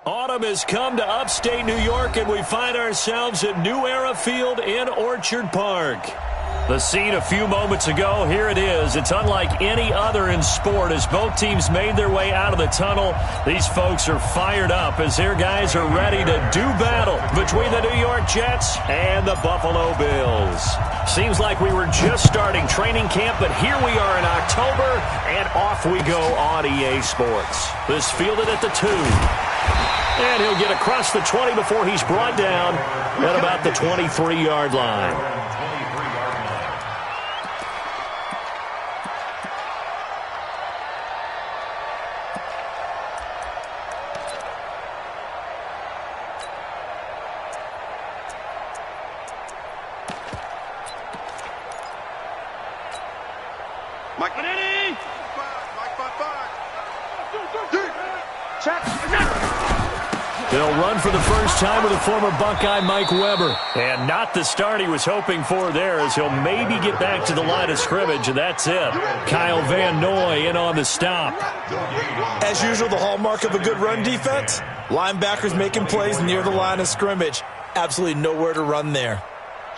Autumn has come to upstate New York, and we find ourselves at New Era Field in Orchard Park. The scene a few moments ago, here it is. It's unlike any other in sport as both teams made their way out of the tunnel. These folks are fired up as their guys are ready to do battle between the New York Jets and the Buffalo Bills. Seems like we were just starting training camp, but here we are in October, and off we go on EA Sports. This fielded at the 2. And he'll get across the 20 before he's brought down at about the 23-yard line. They'll run for the first time with the former Buckeye Mike Weber. And not the start he was hoping for there, as he'll maybe get back to the line of scrimmage, and that's it. Kyle Van Noy in on the stop. As usual, the hallmark of a good run defense, linebackers making plays near the line of scrimmage. Absolutely nowhere to run there.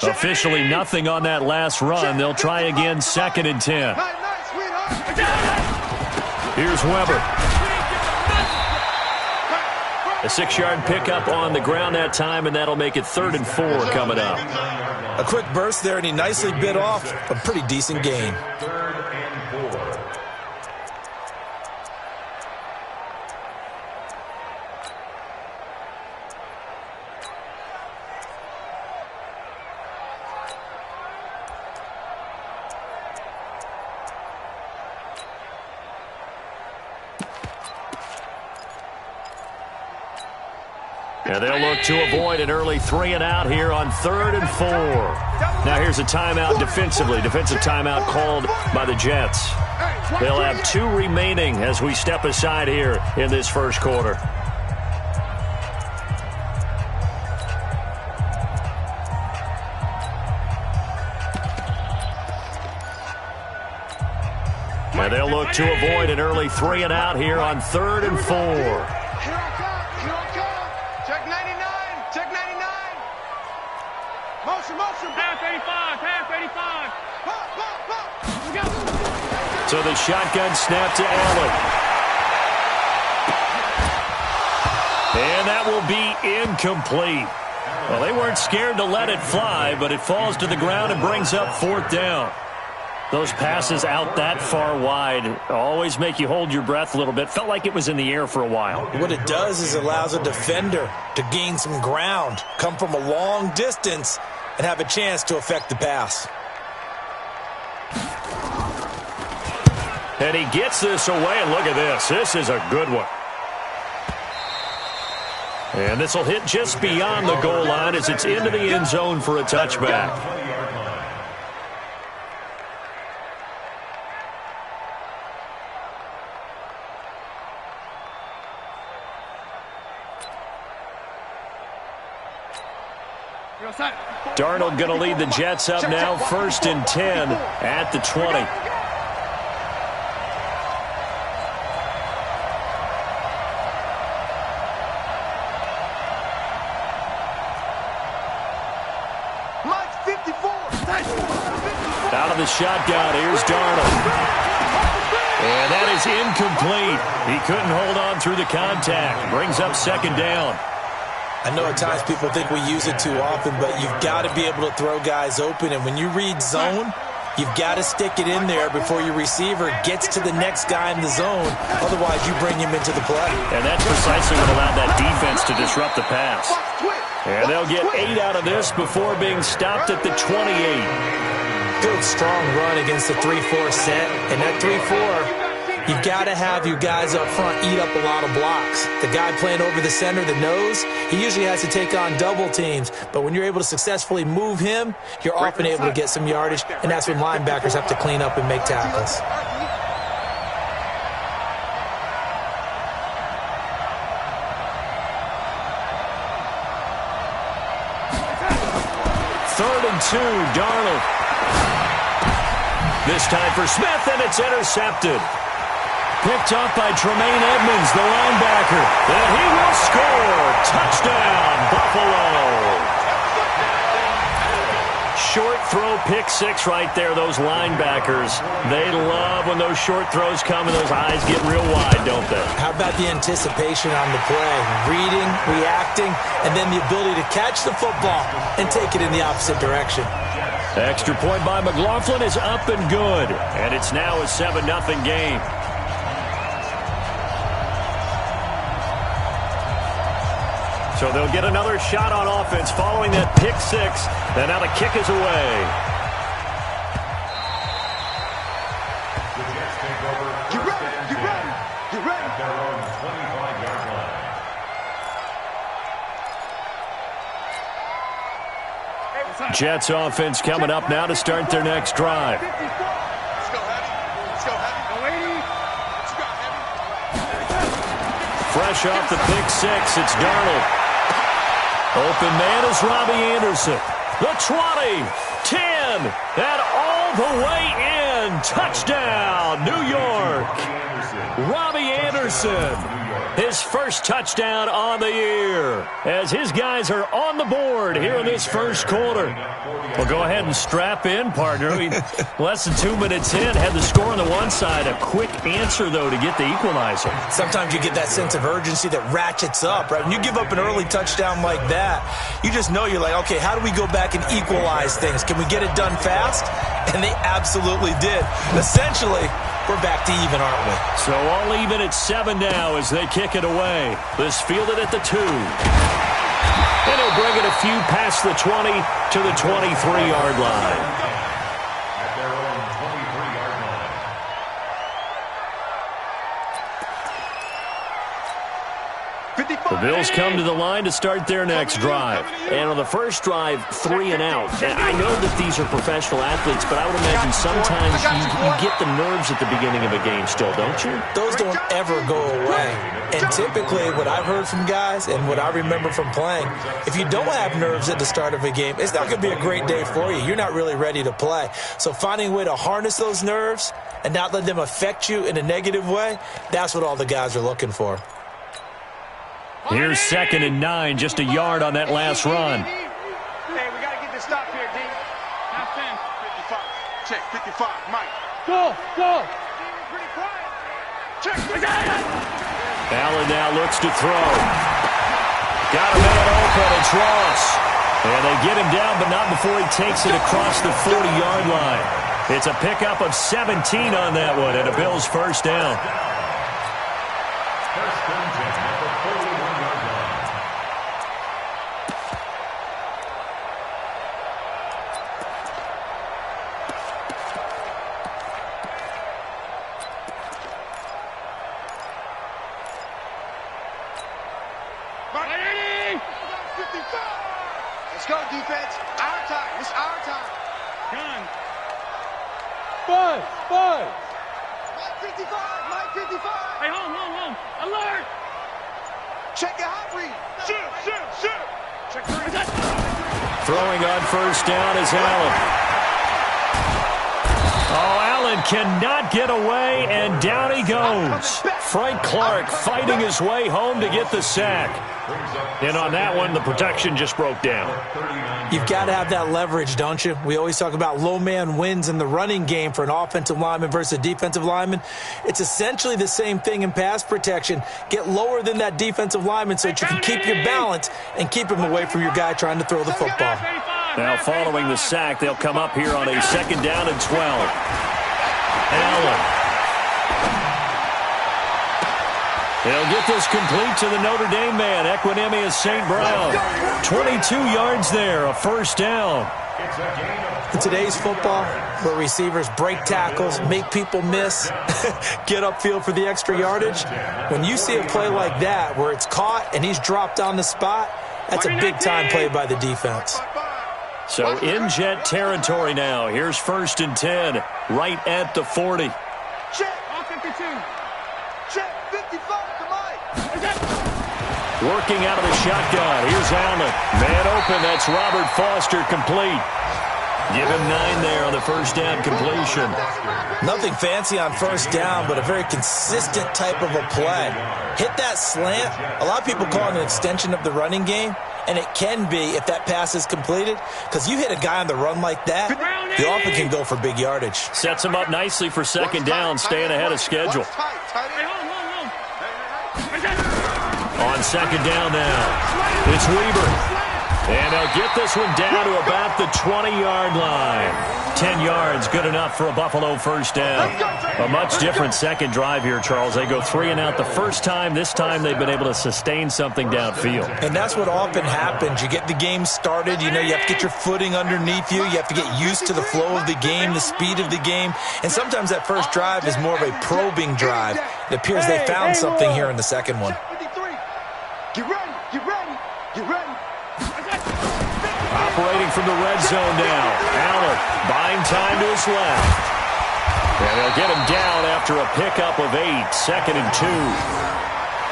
Officially nothing on that last run. They'll try again, 2nd and 10. Here's Weber. A 6-yard pickup on the ground that time, and that'll make it 3rd and 4 coming up. A quick burst there, and he nicely bit off a pretty decent gain. And they'll look to avoid an early 3-and-out here on 3rd and 4. Now here's a timeout defensively. Defensive timeout called by the Jets. They'll have 2 remaining as we step aside here in this first quarter. And they'll look to avoid an early 3-and-out here on 3rd and 4. So the shotgun snap to Allen. And that will be incomplete. Well, they weren't scared to let it fly, but it falls to the ground and brings up 4th down. Those passes out that far wide always make you hold your breath a little bit. Felt like it was in the air for a while. What it does is it allows a defender to gain some ground, come from a long distance, and have a chance to affect the pass. And he gets this away, and look at this. This is a good one. And this will hit just beyond the goal line as it's into the end zone for a touchback. Darnold going to lead the Jets up now, 1st and 10 at the 20. Out of the shotgun, here's Darnold. And that is incomplete. He couldn't hold on through the contact. Brings up 2nd down. I know at times people think we use it too often, but you've got to be able to throw guys open. And when you read zone, you've got to stick it in there before your receiver gets to the next guy in the zone. Otherwise, you bring him into the play. And that's precisely what allowed that defense to disrupt the pass. And they'll get 8 out of this before being stopped at the 28. Good, strong run against the 3-4 set. And that 3-4... you've got to have your guys up front eat up a lot of blocks. The guy playing over the center, the nose, he usually has to take on double teams. But when you're able to successfully move him, you're often able to get some yardage, and that's when linebackers have to clean up and make tackles. Third and 2, Darnold. This time for Smith, and it's intercepted. picked up by Tremaine Edmonds, the linebacker. And he will score. Touchdown, Buffalo. Short throw, pick six right there, those linebackers. They love when those short throws come and those eyes get real wide, don't they? How about the anticipation on the play? Reading, reacting, and then the ability to catch the football and take it in the opposite direction. Extra point by McLaughlin is up and good. And it's now a 7-0 game. So they'll get another shot on offense following that pick six. And now the kick is away. Get ready, get ready, get ready. At their own 25-yard line. Jets offense coming up now to start their next drive. Let's go heavy. Let's go heavy. Go 80. Let's go heavy. Fresh off the pick six, it's Darnold. Open man is Robbie Anderson. The 20, 10, and all the way in. Touchdown, New York. Robbie Anderson. His first touchdown on the year as his guys are on the board here in this first quarter. Well, go ahead and strap in, partner. Less than 2 minutes in, had the score on the one side. A quick answer, though, to get the equalizer. Sometimes you get that sense of urgency that ratchets up, right? When you give up an early touchdown like that, you just know you're like, okay, how do we go back and equalize things? Can we get it done fast? And they absolutely did. Essentially, we're back to even, aren't we? So all even at 7 now as they kick it away. This fielded at the 2. And he'll bring it a few past the 20 to the 23-yard line. At their own 23-yard line. The Bills come to the line to start their next drive. And on the first drive, 3 and out. And I know that these are professional athletes, but I would imagine sometimes you get the nerves at the beginning of a game still, don't you? Those don't ever go away. And typically what I've heard from guys and what I remember from playing, if you don't have nerves at the start of a game, it's not going to be a great day for you. You're not really ready to play. So finding a way to harness those nerves and not let them affect you in a negative way, that's what all the guys are looking for. Here's 2nd and 9, just a yard on that last run. Hey, we got to get this stop here, D. Now 10. 55. Check, 55. Mike. Go, go. Pretty quiet. Check. Allen now looks to throw. Got a man open. It's Ross. And they get him down, but not before he takes it across the 40-yard line. It's a pickup of 17 on that one, and a Bills first down. First and 10 at the 41-yard line. Let's go, defense. Our time. It's our time. Gun. Five. Mike 55. Mike 55. Hey, home. Alert. Check your hot read. Shoot. Check three. Throwing on first down is Allen. Oh, Allen cannot get away, and down he goes. Frank Clark fighting his way home to get the sack. And on that one, the protection just broke down. You've got to have that leverage, don't you? We always talk about low man wins in the running game for an offensive lineman versus a defensive lineman. It's essentially the same thing in pass protection. Get lower than that defensive lineman so that you can keep your balance and keep him away from your guy trying to throw the football. Now following the sack, they'll come up here on a 2nd down and 12. Allen. They'll get this complete to the Notre Dame man, Equinemius St. Brown. 22 yards there, a first down. In today's football, where receivers break tackles, make people miss, get upfield for the extra yardage, when you see a play like that where it's caught and he's dropped on the spot, that's a big-time play by the defense. So in Jet territory now. Here's 1st and 10, right at the 40. Check. 52. Check. 55. Working out of the shotgun. Here's Allen. Man open. That's Robert Foster complete. Give him 9 there on the first down completion. Nothing fancy on first down, but a very consistent type of a play. Hit that slant. A lot of people call it an extension of the running game, and it can be if that pass is completed, because you hit a guy on the run like that, the offense can go for big yardage. Sets him up nicely for second down, staying ahead of schedule. On second down now, it's Weber. And they'll get this one down to about the 20-yard line. 10 yards, good enough for a Buffalo first down. A much different second drive here, Charles. They go 3 and out the first time. This time they've been able to sustain something downfield. And that's what often happens. You get the game started. You know, you have to get your footing underneath you. You have to get used to the flow of the game, the speed of the game. And sometimes that first drive is more of a probing drive. It appears they found something here in the second one. Get ready, get ready, get ready. Operating from the red zone now. Allen buying time to his left. And they'll get him down after a pickup of 8, 2nd and 2.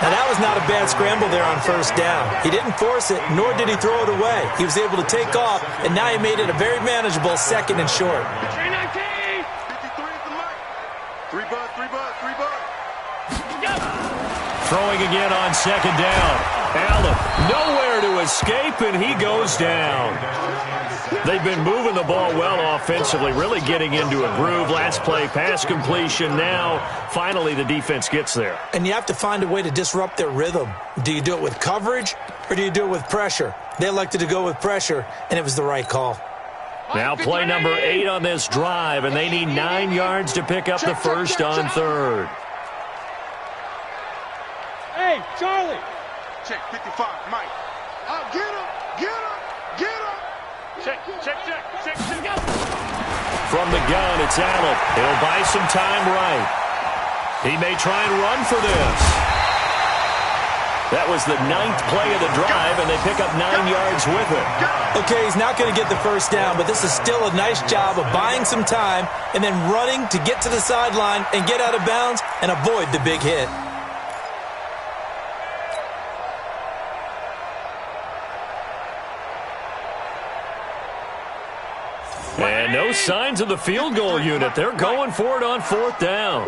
Now, that was not a bad scramble there on first down. He didn't force it, nor did he throw it away. He was able to take off, and now he made it a very manageable 2nd and short. 53 at the mic. 3 bud, 3 bud, 3 bud. Throwing again on second down. Allen nowhere to escape, and he goes down. They've been moving the ball well offensively, really getting into a groove. Last play, pass completion. Now, finally, the defense gets there. And you have to find a way to disrupt their rhythm. Do you do it with coverage, or do you do it with pressure? They elected to go with pressure, and it was the right call. Now play number 8 on this drive, and they need 9 yards to pick up the first on third. Hey, Charlie. Check 55, Mike. Get him, get him, get him. Check. From the gun, it's Allen. He'll buy some time right. He may try and run for this. That was the 9th play of the drive, and they pick up 9 yards with it. Okay, he's not going to get the first down, but this is still a nice job of buying some time and then running to get to the sideline and get out of bounds and avoid the big hit. And no signs of the field goal unit. They're going for it on 4th down.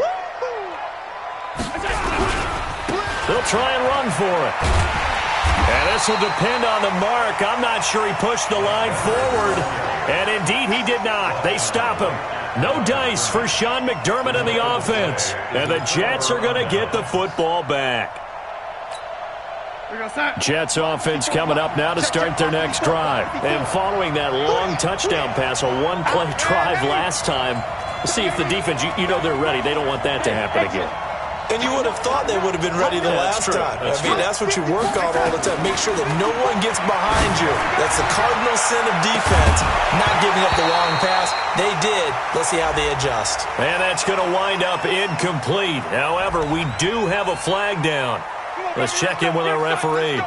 They'll try and run for it. And this will depend on the mark. I'm not sure he pushed the line forward. And indeed, he did not. They stop him. No dice for Sean McDermott and the offense. And the Jets are going to get the football back. Jets offense coming up now to start their next drive. And following that long touchdown pass, a one-play drive last time, see if the defense, you know they're ready. They don't want that to happen again. And you would have thought they would have been ready the last time. That's what you work on all the time. Make sure that no one gets behind you. That's the cardinal sin of defense, not giving up the long pass. They did. Let's see how they adjust. And that's going to wind up incomplete. However, we do have a flag down. Let's check in with our referee.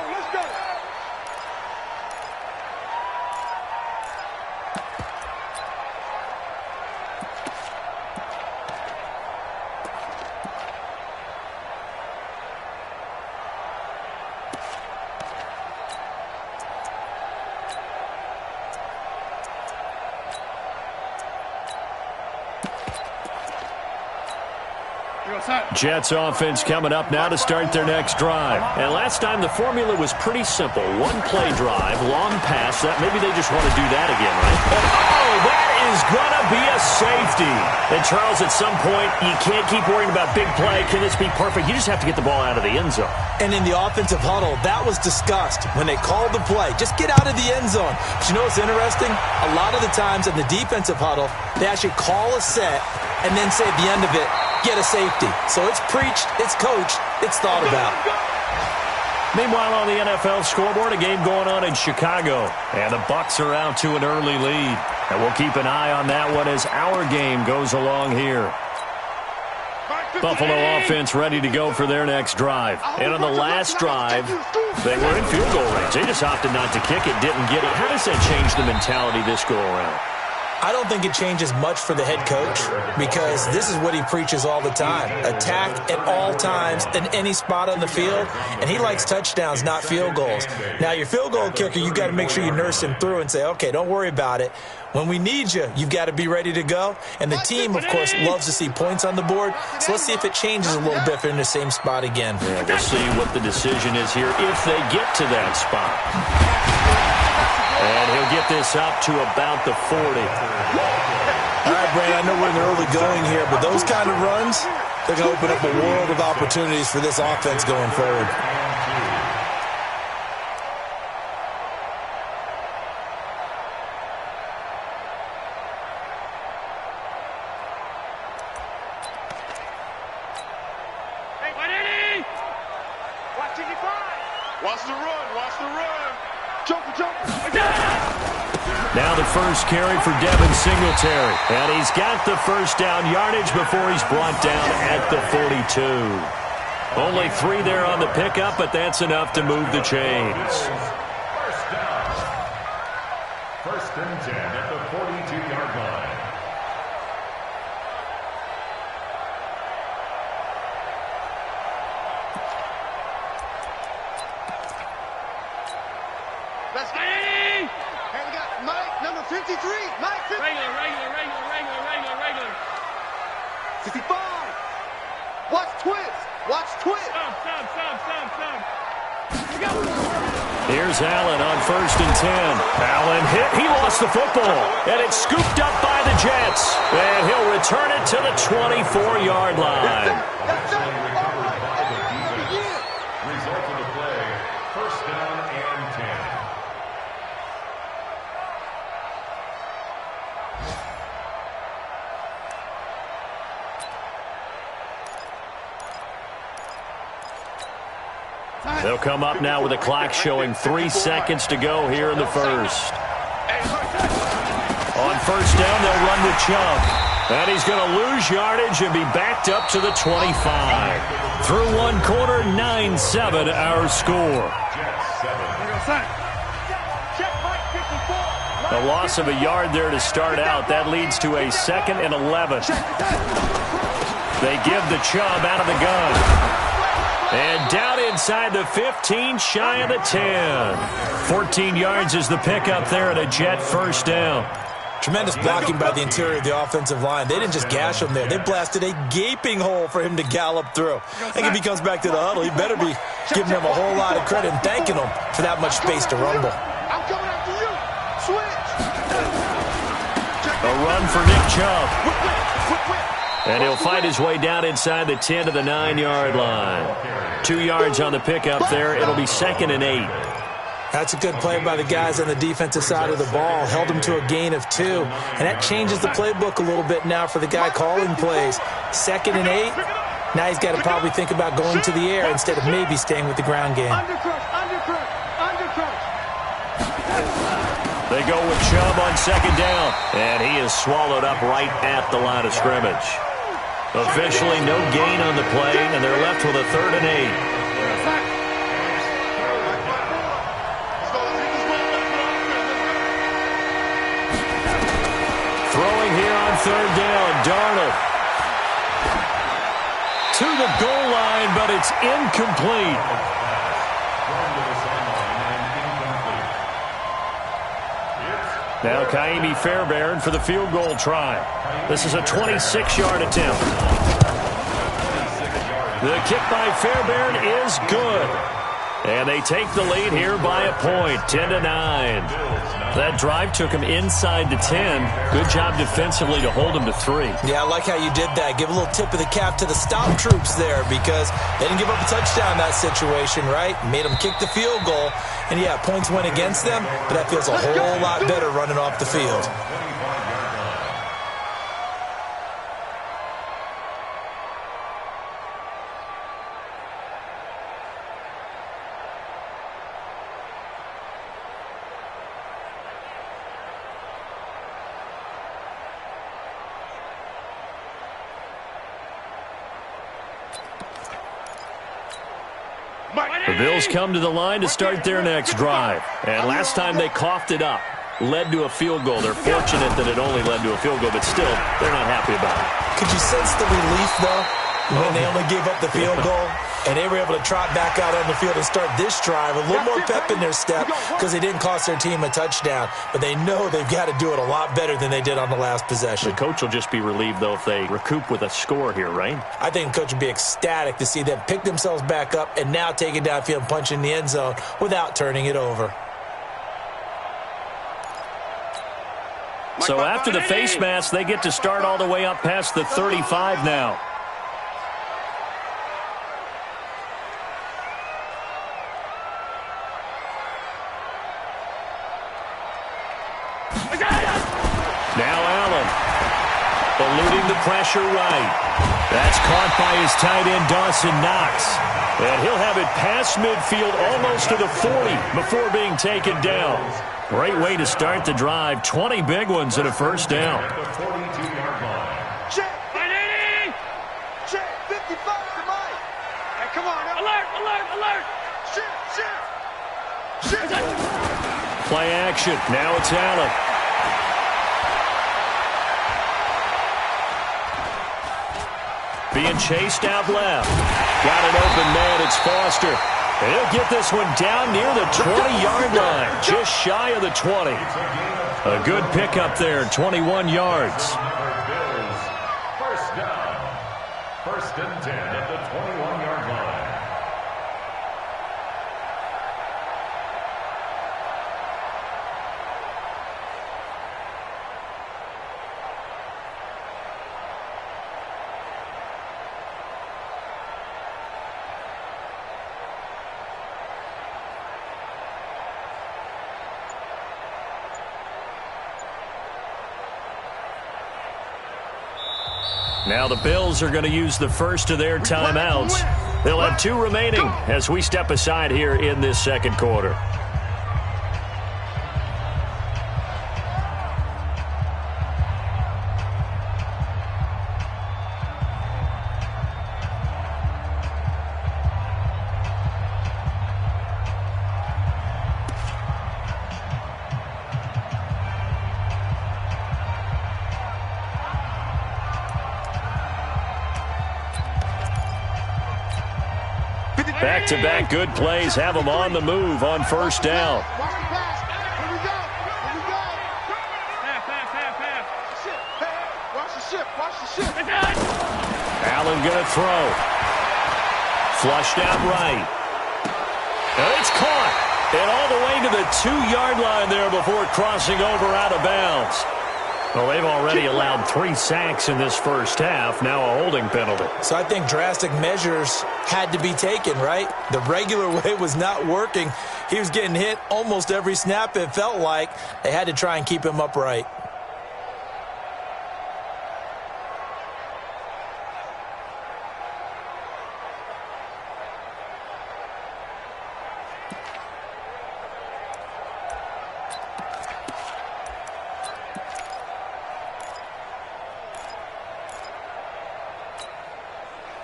Jets offense coming up now to start their next drive. And last time the formula was pretty simple. One-play drive, long pass. That maybe they just want to do that again, right? Oh, that is going to be a safety. And Charles, at some point, you can't keep worrying about big play. Can this be perfect? You just have to get the ball out of the end zone. And in the offensive huddle, that was discussed when they called the play. Just get out of the end zone. But you know what's interesting? A lot of the times in the defensive huddle, they actually call a set and then say at the end of it, get a safety. So it's preached, it's coached, it's thought about. Meanwhile, on the NFL scoreboard, a game going on in Chicago. And the Bucs are out to an early lead. And we'll keep an eye on that one as our game goes along here. Buffalo offense ready to go for their next drive. And on the last drive, they were in field goal range. They just opted not to kick it, didn't get it. How does that change the mentality this go around? I don't think it changes much for the head coach because this is what he preaches all the time. Attack at all times in any spot on the field, and he likes touchdowns, not field goals. Now, your field goal kicker, you've got to make sure you nurse him through and say, okay, don't worry about it. When we need you, you've got to be ready to go. And the team, of course, loves to see points on the board. So let's see if it changes a little bit if they're in the same spot again. Yeah, we'll see what the decision is here if they get to that spot. And he'll get this up to about the 40. All right, Brandon, I know we're in the early going here, but those kind of runs, they're going to open up a world of opportunities for this offense going forward. Now the first carry for Devin Singletary. And he's got the first down yardage before he's brought down at the 42. Only 3 there on the pickup, but that's enough to move the chains. First down. 1st and 10 at the 42-yard line. Let's go. Hey, we got Mike, number 53. Mike, 50. Regular. 55. Watch twist. Stop. Here's Allen on 1st and 10. Allen hit. He lost the football. And it's scooped up by the Jets. And he'll return it to the 24-yard line. That's it. Result of the play, 1st down and 10. They'll come up now with a clock showing 3 seconds to go here in the first. On 1st down, they'll run with Chubb. And he's going to lose yardage and be backed up to the 25. Through 1 quarter, 9-7 our score. A loss of a yard there to start out. That leads to a 2nd and 11. They give the Chubb out of the gun. And down inside the 15, shy of the 10. 14 yards is the pickup there and a Jet first down. Tremendous blocking by the interior of the offensive line. They didn't just gash him there. They blasted a gaping hole for him to gallop through. I think if he comes back to the huddle, he better be giving them a whole lot of credit and thanking them for that much space to rumble. I'm coming after you. Switch. A run for Nick Chubb. And he'll fight his way down inside the 10 to the 9-yard line. 2 yards on the pickup there. It'll be 2nd and 8. That's a good play by the guys on the defensive side of the ball. Held him to a gain of 2. And that changes the playbook a little bit now for the guy calling plays. 2nd and 8. Now he's got to probably think about going to the air instead of maybe staying with the ground game. They go with Chubb on 2nd down. And he is swallowed up right at the line of scrimmage. Officially no gain on the play, and they're left with a 3rd and 8. Throwing here on 3rd down, Darnold. To the goal line, but it's incomplete. Now Kaimi Fairbairn for the field goal try. This is a 26-yard attempt. The kick by Fairbairn is good. And they take the lead here by a point, 10-9. That drive took him inside the 10. Good job defensively to hold him to 3. Yeah, I like how you did that. Give a little tip of the cap to the stop troops there because they didn't give up a touchdown in that situation, right? Made them kick the field goal. And, yeah, points went against them, but that feels a whole lot better running off the field. The Bills come to the line to start their next drive. And last time they coughed it up. led to a field goal. They're fortunate that it only led to a field goal, but still, they're not happy about it. Could you sense the relief, though, when they only gave up the field goal? And they were able to trot back out on the field and start this drive. A little more pep in their step because they didn't cost their team a touchdown. But they know they've got to do it a lot better than they did on the last possession. The coach will just be relieved, though, if they recoup with a score here, right? I think the coach would be ecstatic to see them pick themselves back up and now take it downfield and punch in the end zone without turning it over. So after the face mask, they get to start all the way up past the 35 now. Now Allen, eluding the pressure right. That's caught by his tight end, Dawson Knox. And he'll have it past midfield almost to the 40 before being taken down. Great way to start the drive. 20 big ones and a first down. Check. Check. 55 to Mike. Hey, come on. Alert, alert, alert. Shift. Play action. Now it's Allen. Being chased out left. Got an open man. It's Foster. And he'll get this one down near the 20-yard line. Just shy of the 20. A good pickup there. 21 yards. First down. First and 10 at the 21-yard line. Now the Bills are going to use the first of their timeouts. They'll have 2 remaining as we step aside here in this second quarter. Back-to-back good plays have them on the move on first down. Allen going to throw. Flushed out right. And it's caught. And all the way to the 2-yard line there before crossing over out of bounds. Well, they've already allowed 3 sacks in this first half. Now a holding penalty. So I think drastic measures had to be taken, right? The regular way was not working. He was getting hit almost every snap, it felt like. They had to try and keep him upright.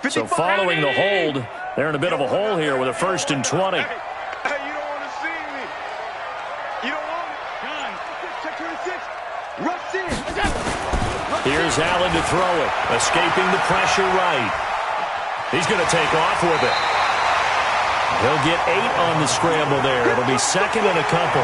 So following the hold, they're in a bit of a hole here with a 1st and 20. Hey, you don't want to see me. You don't want it. Gun. Check 26. Rush in. Here's Allen to throw it. Escaping the pressure right. He's going to take off with it. He'll get 8 on the scramble there. It'll be 2nd and a couple.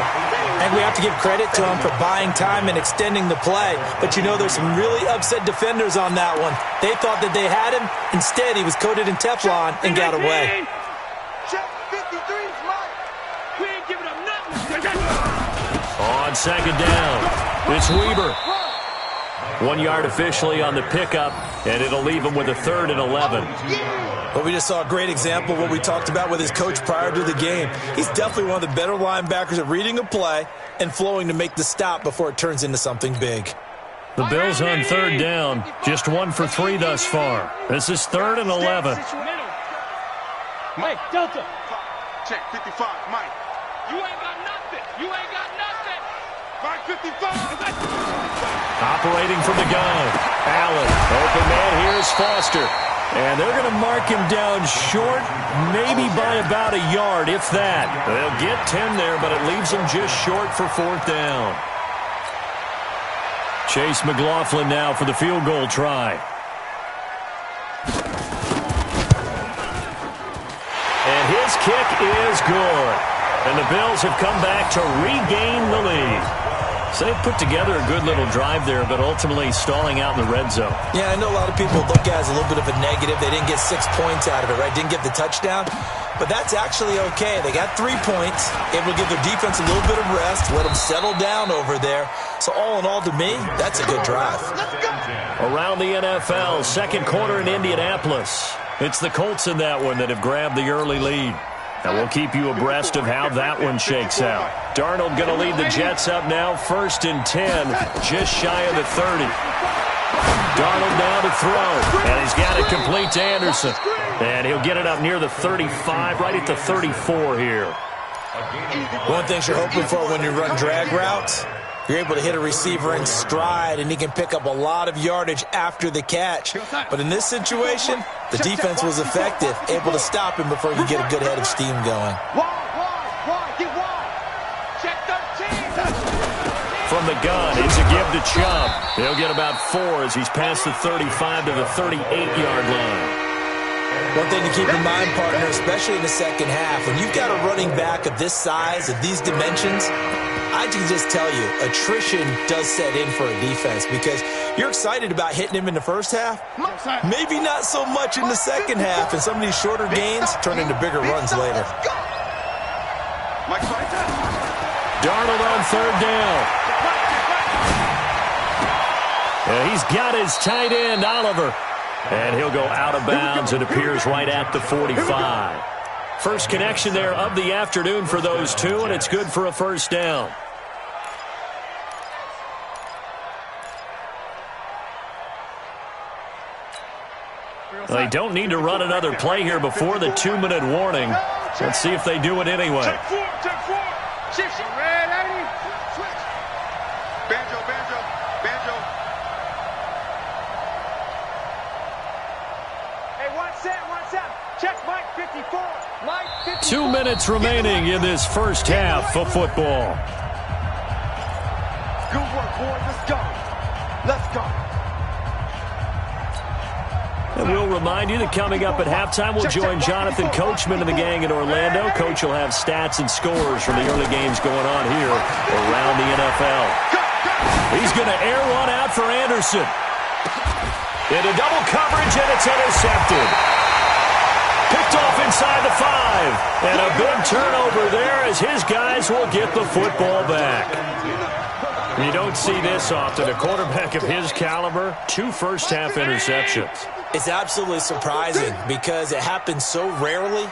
And we have to give credit to him for buying time and extending the play. But you know there's some really upset defenders on that one. They thought that they had him. Instead, he was coated in Teflon and got away. Check 53's Mike. We ain't giving up nothing. On 2nd down, it's Weber. 1 yard officially on the pickup, and it'll leave him with a 3rd and 11. But we just saw a great example of what we talked about with his coach prior to the game. He's definitely one of the better linebackers at reading a play and flowing to make the stop before it turns into something big. The Bills on 3rd down, just 1 for 3 thus far. This is 3rd and 11. Mike, Delta. Check 55, Mike. You ain't got nothing. You ain't got nothing. Mike 55. Operating from the gun. Allen, open man, here's Foster. And they're going to mark him down short, maybe by about a yard, if that. They'll get 10 there, but it leaves them just short for 4th down. Chase McLaughlin now for the field goal try. And his kick is good. And the Bills have come back to regain the lead. So they put together a good little drive there, but ultimately stalling out in the red zone. Yeah, I know a lot of people look at it as a little bit of a negative. They didn't get 6 points out of it, right? Didn't get the touchdown. But that's actually okay. They got 3 points, able to give their defense a little bit of rest, let them settle down over there. So all in all, to me, that's a good drive. Around the NFL, second quarter in Indianapolis. It's the Colts in that one that have grabbed the early lead. And we'll keep you abreast of how that one shakes out. Darnold going to lead the Jets up now, 1st and 10, just shy of the 30. Darnold now to throw, and he's got it complete to Anderson. And he'll get it up near the 35, right at the 34 here. One thing you're hoping for when you run drag routes, you're able to hit a receiver in stride, and he can pick up a lot of yardage after the catch. But in this situation, the defense was effective, able to stop him before he could get a good head of steam going. From the gun, it's a give to Chubb. He'll get about 4 as he's past the 35 to the 38-yard line. One thing to keep in mind, partner, especially in the second half, when you've got a running back of this size, of these dimensions, I can just tell you, attrition does set in for a defense because you're excited about hitting him in the first half. Maybe not so much in the second half, and some of these shorter gains turn into bigger runs later. Darnold on 3rd down. And he's got his tight end, Oliver. And he'll go out of bounds. It appears right at the 45. First connection there of the afternoon for those two, and it's good for a first down. They don't need to run another play here before the 2-minute warning. Let's see if they do it anyway. Check 4. Shift. Red 80. Switch. Banjo. Hey, 1 set. Check Mike 54. Mike 54. 2 minutes remaining in this first half of football. Good work, boys. Let's go. And we'll remind you that coming up at halftime, we'll join Jonathan Coachman and the gang in Orlando. Coach will have stats and scores from the early games going on here around the NFL. He's going to air one out for Anderson. Into double coverage, and it's intercepted. Picked off inside the 5. And a big turnover there as his guys will get the football back. You don't see this often. A quarterback of his caliber, 2 first-half interceptions. It's absolutely surprising because it happens so rarely.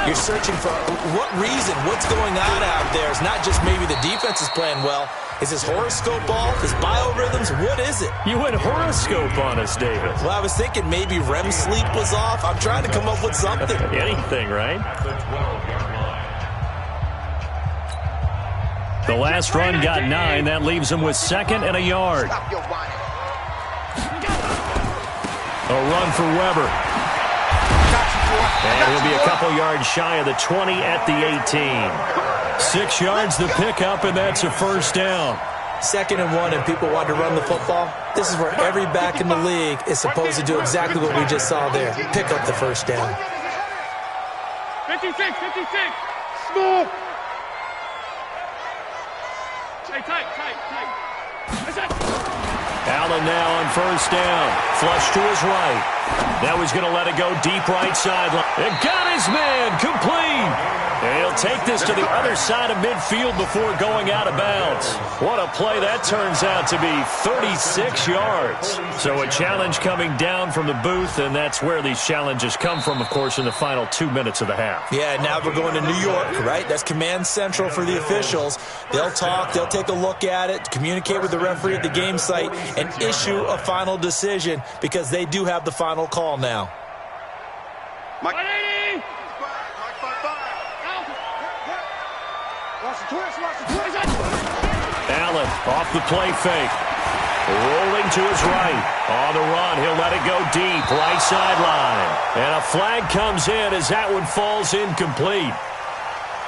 You're searching for what reason, what's going on out there. It's not just maybe the defense is playing well. Is his horoscope off? His biorhythms? What is it? You went horoscope on us, David. Well, I was thinking maybe REM sleep was off. I'm trying to come up with something. Anything, right? The last run got 9. That leaves him with 2nd and a yard. A run for Weber. And he'll be a couple yards shy of the 20 at the 18. 6 yards the pickup, and that's a first down. 2nd and 1, and people want to run the football. This is where every back in the league is supposed to do exactly what we just saw there. Pick up the first down. 56. Smooth. Hey, tight. Allen now on first down. Flush to his right. Now he's going to let it go deep right sideline. And got his man complete. And he'll take this to the other side of midfield before going out of bounds. What a play that turns out to be, 36 yards. So a challenge coming down from the booth, and that's where these challenges come from, of course, in the final 2 minutes of the half. Yeah, now we're going to New York, right? That's command central for the officials. They'll talk, they'll take a look at it, communicate with the referee at the game site, and issue a final decision because they do have the final call now. Mike 180. Allen off the play fake. Rolling to his right. On the run, he'll let it go deep. Right sideline. And a flag comes in as that one falls incomplete.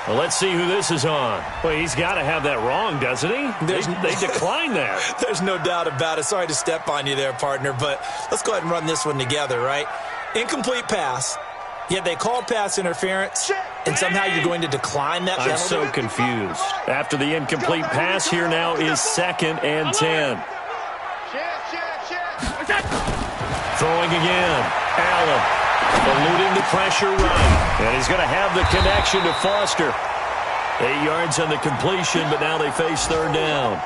Well, let's see who this is on. Well, he's got to have that wrong, doesn't he? They declined that. There's no doubt about it. Sorry to step on you there, partner, but let's go ahead and run this one together, right? Incomplete pass, yet they call pass interference, and somehow you're going to decline that penalty? I'm so confused. After the incomplete pass, here now is 2nd and 10. Throwing again. Allen. Eluding the pressure right. And he's going to have the connection to Foster. 8 yards on the completion, but now they face 3rd down.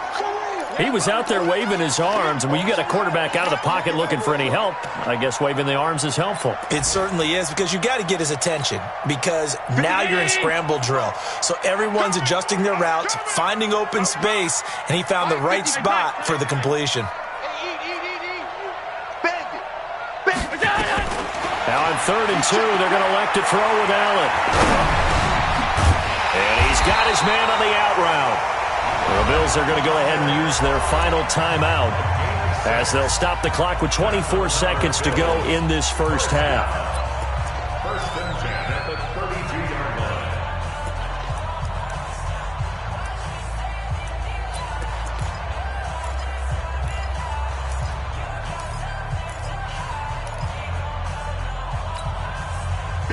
He was out there waving his arms, and when you get a quarterback out of the pocket looking for any help, I guess waving the arms is helpful. It certainly is, because you got to get his attention, because now you're in scramble drill. So everyone's adjusting their routes, finding open space, and he found the right spot for the completion. Now on 3rd and 2, they're going to elect to throw with Allen. And he's got his man on the out route. The Bills are going to go ahead and use their final timeout as they'll stop the clock with 24 seconds to go in this first half. 1st and 10 at the 32-yard line.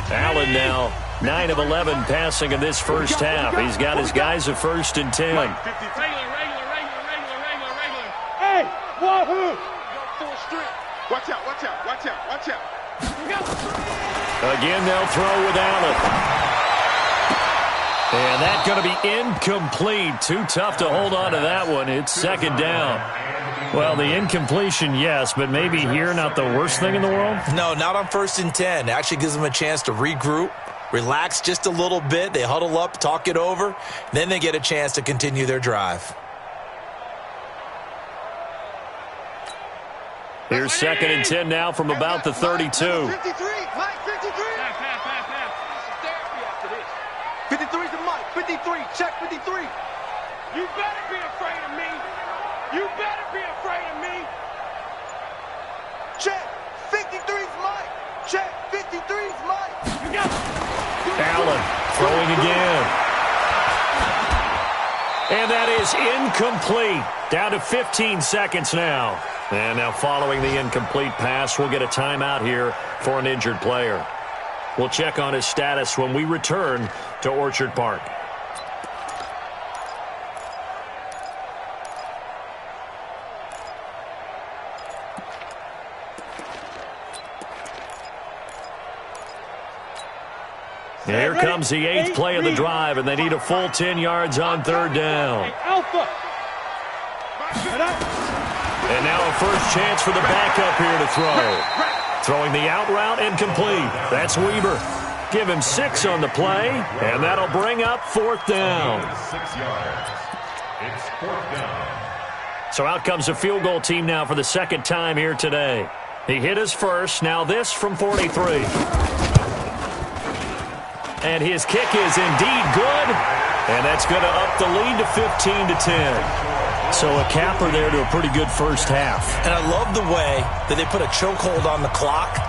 Allen now 9 of 11 passing in this first half. He's got his guys at 1st and 10. Regular. Hey, wahoo! Watch out. Again, they'll throw with Allen. And that's going to be incomplete. Too tough to hold on to that one. It's 2nd down. Well, the incompletion, yes, but maybe here not the worst thing in the world? No, not on 1st and 10. It actually gives them a chance to regroup, relax just a little bit. They huddle up, talk it over. Then they get a chance to continue their drive. Here's 2nd and 10 now from about the 32. 53, Mike, 53. 53's the Mike, 53, check 53. You better be afraid of me. You better be afraid of me. Check, 53's Mike. Check, 53's Mike. You got it. Allen throwing again. And that is incomplete. Down to 15 seconds now. And now following the incomplete pass, we'll get a timeout here for an injured player. We'll check on his status when we return to Orchard Park. Here comes the 8th play of the drive, and they need a full 10 yards on 3rd down. And now a first chance for the backup here to throw. Throwing the out route and complete. That's Weber. Give him 6 on the play, and that'll bring up 4th down. 6 yards. It's 4th down. So out comes the field goal team now for the 2nd time here today. He hit his first. Now this from 43. And his kick is indeed good. And that's going to up the lead to 15-10. So a capper there to a pretty good first half. And I love the way that they put a chokehold on the clock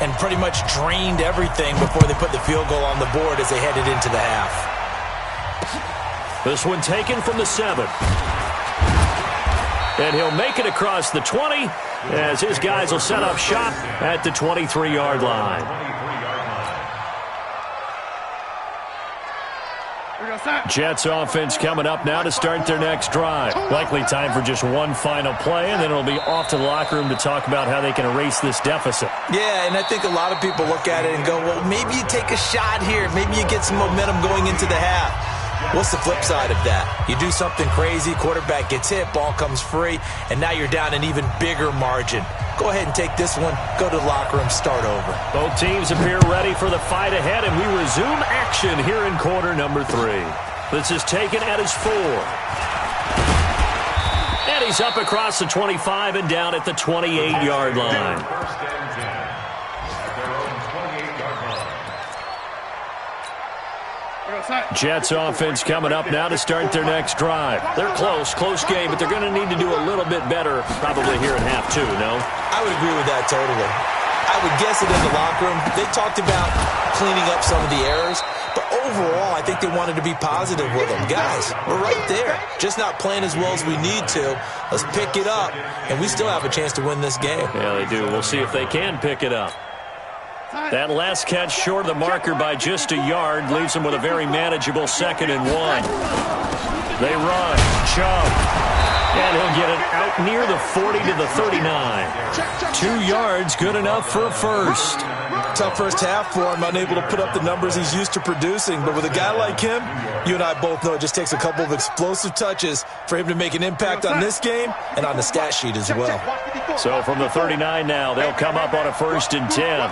and pretty much drained everything before they put the field goal on the board as they headed into the half. This one taken from the 7. And he'll make it across the 20 as his guys will set up shop at the 23-yard line. Jets offense coming up now to start their next drive. Likely time for just one final play, and then it'll be off to the locker room to talk about how they can erase this deficit. Yeah, and I think a lot of people look at it and go, well, maybe you take a shot here. Maybe you get some momentum going into the half. What's the flip side of that? You do something crazy, quarterback gets hit, ball comes free, and now you're down an even bigger margin. Go ahead and take this one, go to the locker room, start over. Both teams appear ready for the fight ahead, and we resume action here in quarter number 3. This is taken at his 4. And he's up across the 25 and down at the 28-yard line. First and 10 at their own 28-yard line. Jets offense coming up now to start their next drive. They're close game, but they're going to need to do a little bit better probably here in half 2, no? I would agree with that totally. I would guess it in the locker room. They talked about cleaning up some of the errors, but overall, I think they wanted to be positive with them. Guys, we're right there. Just not playing as well as we need to. Let's pick it up, and we still have a chance to win this game. Yeah, they do. We'll see if they can pick it up. That last catch short of the marker by just a yard leaves them with a very manageable 2nd and 1. They run. Chubb. And he'll get it out near the 40 to the 39. 2 yards, good enough for a first. Tough first half for him, unable to put up the numbers he's used to producing. But with a guy like him, you and I both know it just takes a couple of explosive touches for him to make an impact on this game and on the stat sheet as well. So from the 39 now, they'll come up on a 1st and 10.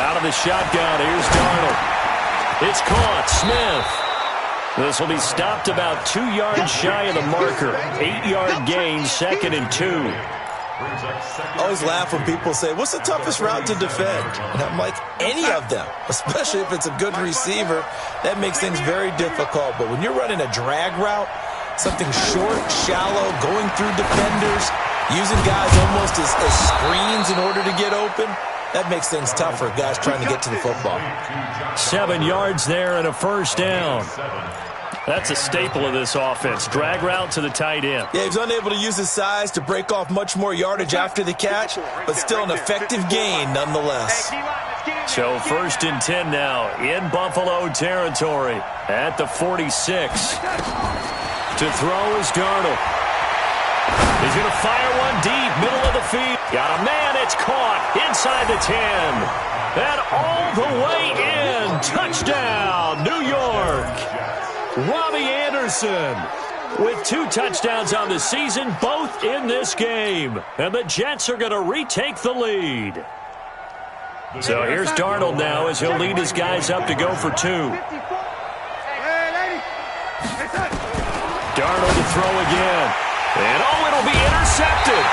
Out of the shotgun, here's Darnold. It's caught, Smith. This will be stopped about 2 yards shy of the marker. 8-yard gain, 2nd and 2. I always laugh when people say, what's the toughest route to defend? And I'm like, any of them, especially if it's a good receiver. That makes things very difficult. But when you're running a drag route, something short, shallow, going through defenders, using guys almost as screens in order to get open, that makes things tough for guys trying to get to the football. 7 yards there and a 1st down. That's a staple of this offense. Drag route to the tight end. Yeah, he's unable to use his size to break off much more yardage after the catch, but still an effective gain nonetheless. So 1st and 10 now in Buffalo territory at the 46. To throw is Darnold. He's going to fire one deep, middle of the field. Got a man, it's caught inside the 10. And all the way in. Touchdown, New York. Robbie Anderson with 2 touchdowns on the season, both in this game. And the Jets are going to retake the lead. So here's Darnold now as he'll lead his guys up to go for 2. Darnold to throw again. And, it'll be intercepted.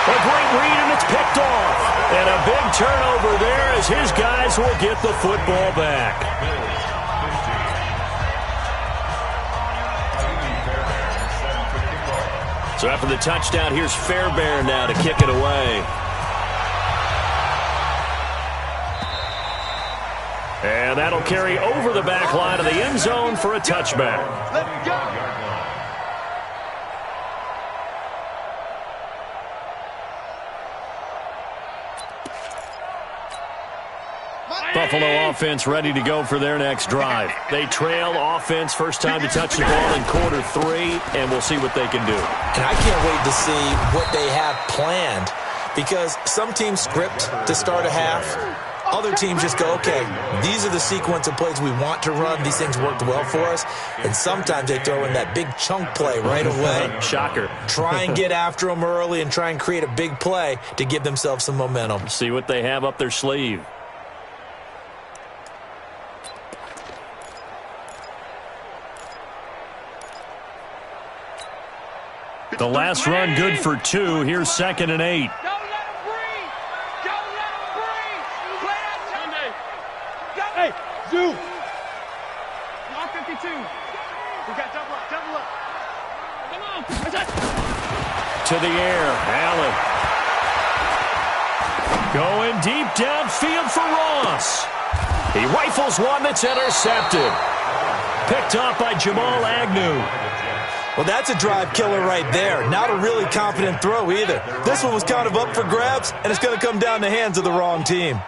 A great read, and it's picked off. And a big turnover there as his guys will get the football back. So after the touchdown, here's Fairbairn now to kick it away. And that'll carry over the back line of the end zone for a touchback. Let's go. Buffalo offense ready to go for their next drive. They trail offense, first time to touch the ball in quarter 3, and we'll see what they can do. And I can't wait to see what they have planned, because some teams script to start a half. Other teams just go, okay, these are the sequence of plays we want to run. These things worked well for us. And sometimes they throw in that big chunk play right away. Shocker. Try and get after them early and try and create a big play to give themselves some momentum. See what they have up their sleeve. The last run good for 2. Here's 2nd and 8. Don't let him breathe. Don't let him breathe. Play that Sunday. Hey, Zoo. Block 52. We got double up, double up. Come on. To the air, Allen. Going deep downfield for Ross. He rifles one that's intercepted. Picked off by Jamal Agnew. Well, that's a drive killer right there. Not a really confident throw either. This one was kind of up for grabs, and it's going to come down the hands of the wrong team.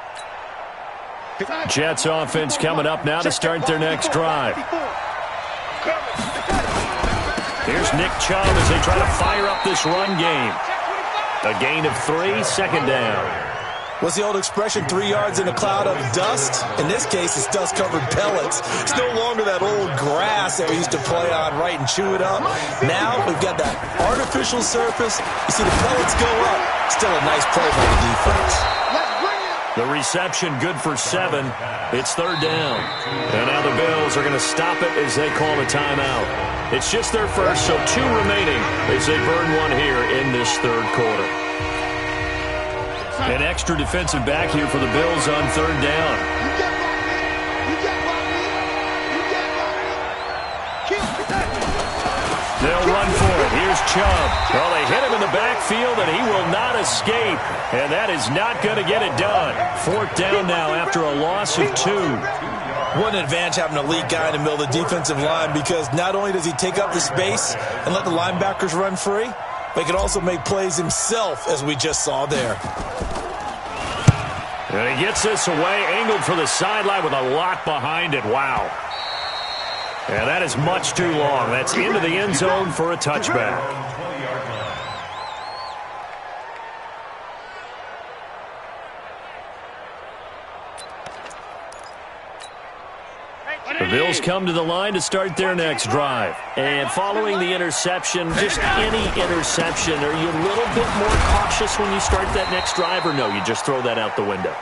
Jets offense coming up now to start their next drive. Here's Nick Chubb as they try to fire up this run game. A gain of 3, 2nd down. What's the old expression, 3 yards in a cloud of dust? In this case, it's dust-covered pellets. It's no longer that old grass that we used to play on, right, and chew it up. Now we've got that artificial surface. You see the pellets go up. Still a nice play by the defense. The reception good for 7. It's 3rd down. And now the Bills are going to stop it as they call a timeout. It's just their first, so 2 remaining as they burn one here in this 3rd quarter. An extra defensive back here for the Bills on 3rd down. They'll run for it. Here's Chubb. Well, they hit him in the backfield, and he will not escape. And that is not going to get it done. 4th down now after a loss of 2. What an advantage having an elite guy in the middle of the defensive line, because not only does he take up the space and let the linebackers run free, but he can also make plays himself, as we just saw there. And he gets this away, angled for the sideline with a lot behind it. Wow. And that is much too long. That's into the end zone for a touchback. The Bills come to the line to start their next drive. And following the interception, just any interception, are you a little bit more cautious when you start that next drive, or no, you just throw that out the window?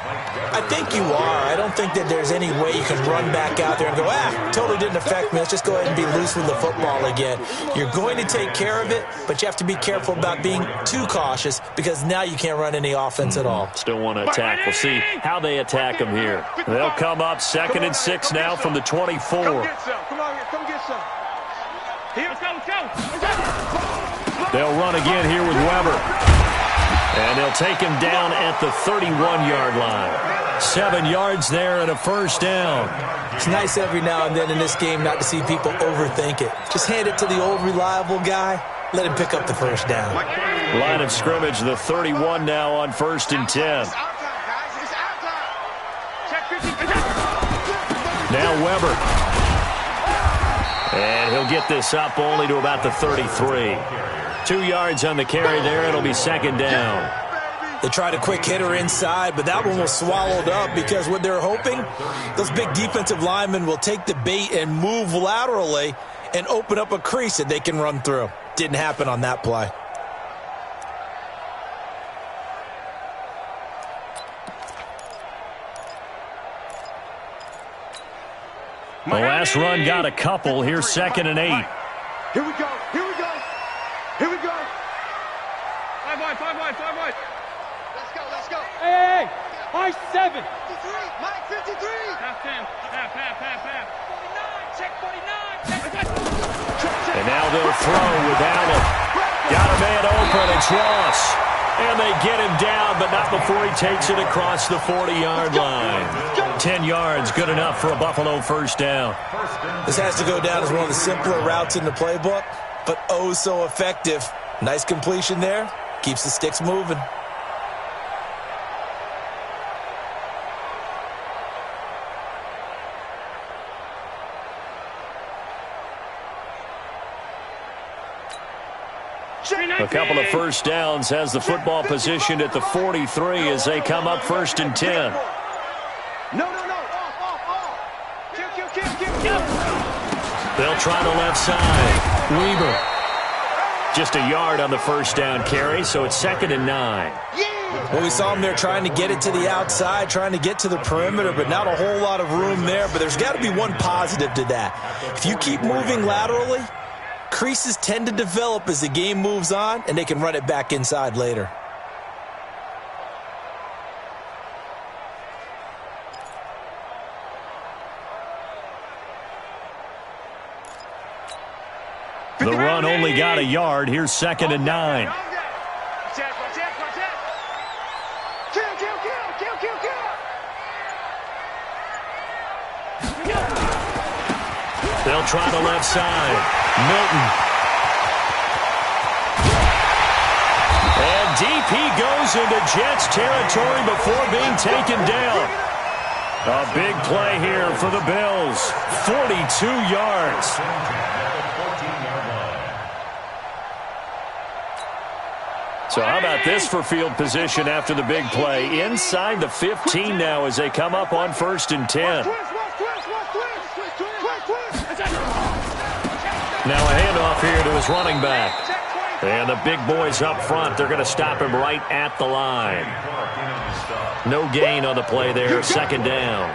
I think you are. I don't think that there's any way you can run back out there and go, totally didn't affect me. Let's just go ahead and be loose with the football again. You're going to take care of it, but you have to be careful about being too cautious, because now you can't run any offense at all. Still want to attack. We'll see how they attack them here. They'll come up 2nd and 6 now from the 24. Come get some. Come on, come get some. Here, let's go, let's go. They'll run again here with Weber. And they'll take him down at the 31-yard line. 7 yards there and a 1st down. It's nice every now and then in this game not to see people overthink it. Just hand it to the old reliable guy. Let him pick up the 1st down. Line of scrimmage, the 31 now on 1st and 10. Now Weber. And he'll get this up only to about the 33. 2 yards on the carry there. It'll be 2nd down. They tried a quick hitter inside, but that one was swallowed up, because what they're hoping, those big defensive linemen will take the bait and move laterally and open up a crease that they can run through. Didn't happen on that play. The last run got a couple. Here's 2nd and 8. Here we go. Here we go. Here we go. 5 wide, 5 wide, 5 wide. Let's go, let's go. Hey, Mike 7. 53, Mike 53. Half 10. Half. 49, check 49. And now they'll throw with Allen. Got a man open. It's Ross. And they get him down, but not before he takes it across the 40-yard line. 10 yards, good enough for a Buffalo 1st down. This has to go down as one of the simpler routes in the playbook, but oh so effective. Nice completion there. Keeps the sticks moving. A couple of 1st downs, has the football positioned at the 43 as they come up 1st and 10. No. Off. Kill. They'll try the left side. Weber. Just a yard on the 1st down carry, so it's 2nd and 9. Well, we saw them there trying to get it to the outside, trying to get to the perimeter, but not a whole lot of room there. But there's got to be one positive to that. If you keep moving laterally, creases tend to develop as the game moves on, and they can run it back inside later. The run only got a yard. Here's 2nd and 9. They'll try the left side. Milton. And deep he goes into Jets territory before being taken down. A big play here for the Bills. 42 yards. So how about this for field position after the big play? Inside the 15 now as they come up on 1st and 10. Now a handoff here to his running back. And the big boys up front, they're going to stop him right at the line. No gain on the play there, 2nd down.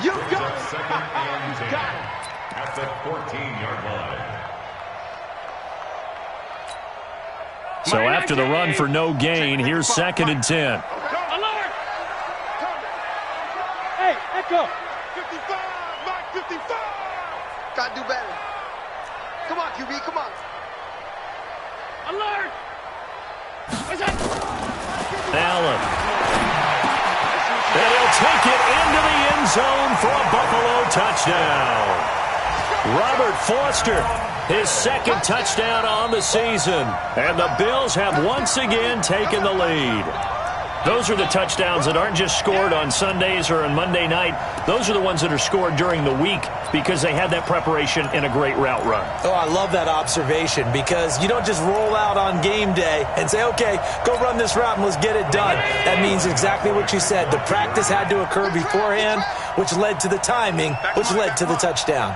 At the 14-yard line. So after the run for no gain, here's 2nd and 10. Hey, Echo. 55, Mike 55. Gotta do better. Come on, QB, come on. Alert! Allen. And he'll take it into the end zone for a Buffalo touchdown. Robert Foster, his second touchdown on the season. And the Bills have once again taken the lead. Those are the touchdowns that aren't just scored on Sundays or on Monday night. Those are the ones that are scored during the week because they had that preparation and a great route run. Oh, I love that observation because you don't just roll out on game day and say, okay, go run this route and let's get it done. That means exactly what you said. The practice had to occur beforehand, which led to the timing, which led to the touchdown.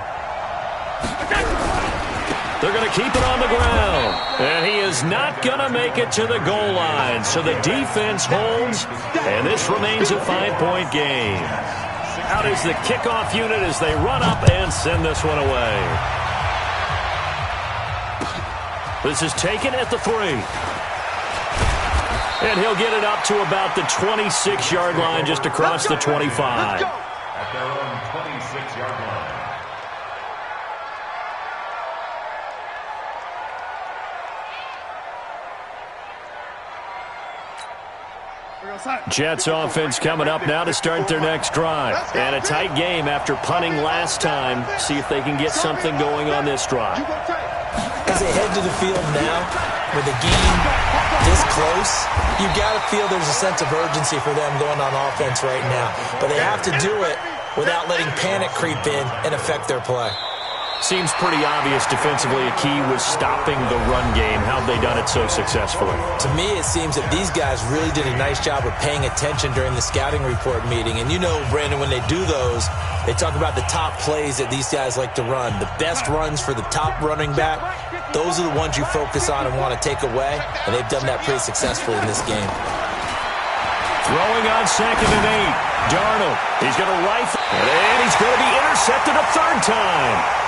They're going to keep it on the ground. And he is not going to make it to the goal line. So the defense holds, and this remains a 5-point game. Out is the kickoff unit as they run up and send this one away. This is taken at the 3. And he'll get it up to about the 26-yard line just across the 25. At their own 26-yard line. Jets offense coming up now to start their next drive. And a tight game after punting last time. See if they can get something going on this drive. As they head to the field now, with the game this close, you've got to feel there's a sense of urgency for them going on offense right now. But they have to do it without letting panic creep in and affect their play. Seems pretty obvious defensively a key was stopping the run game. How have they done it so successfully? To me, it seems that these guys really did a nice job of paying attention during the scouting report meeting. And you know, Brandon, when they do those, they talk about the top plays that these guys like to run. The best runs for the top running back, those are the ones you focus on and want to take away. And they've done that pretty successfully in this game. Throwing on 2nd and 8. Darnold, he's going to rifle. And he's going to be intercepted a third time.